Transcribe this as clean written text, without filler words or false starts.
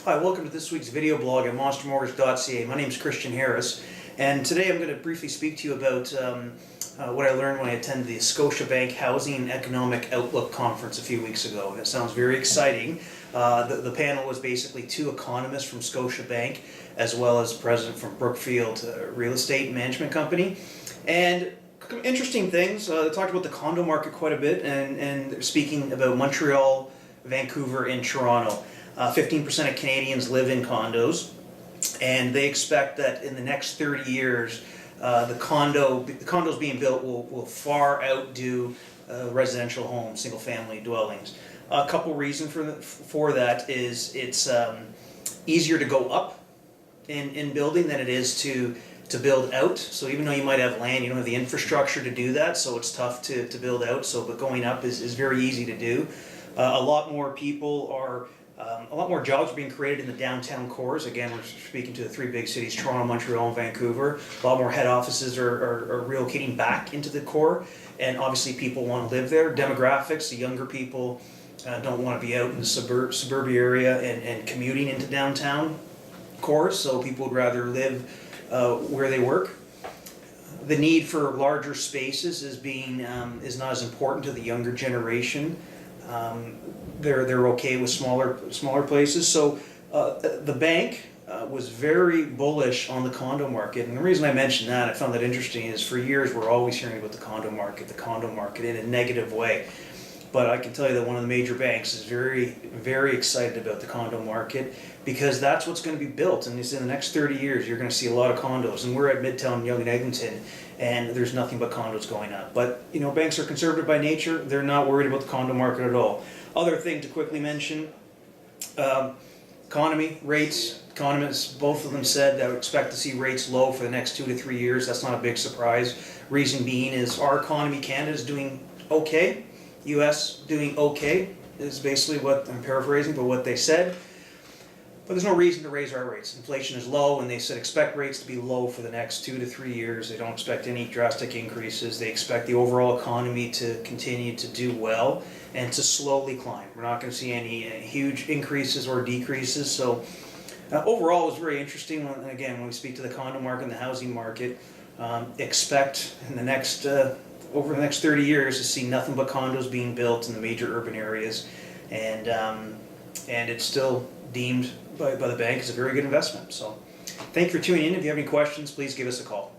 Hi, welcome to this week's video blog at MonsterMortgage.ca. My name is Kristian Harris, and today I'm going to briefly speak to you about what I learned when I attended the Scotiabank Housing and Economic Outlook conference a few weeks ago. And it sounds very exciting. The panel was basically two economists from Scotiabank, as well as the president from Brookfield Real Estate Management Company. And interesting things. They talked about the condo market quite a bit, and they're speaking about Montreal, Vancouver, and Toronto. 15% of Canadians live in condos, and they expect that in the next 30 years, the condos being built will far outdo residential homes, single-family dwellings. A couple reasons for that is it's easier to go up in building than it is to build out. So even though you might have land, you don't have the infrastructure to do that, so it's tough to build out. But going up is very easy to do. A lot more jobs are being created in the downtown cores. Again, we're speaking to the three big cities, Toronto, Montreal, and Vancouver. A lot more head offices are relocating back into the core, and obviously people want to live there. Demographics, the younger people don't want to be out in the suburban area and commuting into downtown cores, so people would rather live where they work. The need for larger spaces is not as important to the younger generation. They're okay with smaller places. So the bank was very bullish on the condo market, and the reason I mentioned that, I found that interesting, is for years we're always hearing about the condo market in a negative way. But I can tell you that one of the major banks is very, very excited about the condo market, because that's what's going to be built. And in the next 30 years, you're going to see a lot of condos. And we're at Midtown, Yonge and Eglinton, and there's nothing but condos going up. But banks are conservative by nature. They're not worried about the condo market at all. Other thing to quickly mention, economy, rates. Economists, both of them said that I would expect to see rates low for the next 2 to 3 years. That's not a big surprise. Reason being is our economy, Canada, is doing okay. U.S. doing okay is basically what I'm paraphrasing, but what they said. But there's no reason to raise our rates. Inflation is low, and they said expect rates to be low for the next 2 to 3 years. They don't expect any drastic increases. They expect the overall economy to continue to do well and to slowly climb. We're not going to see any huge increases or decreases. So overall, it was very interesting. When we speak to the condo market and the housing market, expect in the next over the next 30 years to see nothing but condos being built in the major urban areas, and it's still deemed by the bank as a very good investment. So thank you for tuning in. If you have any questions, please give us a call.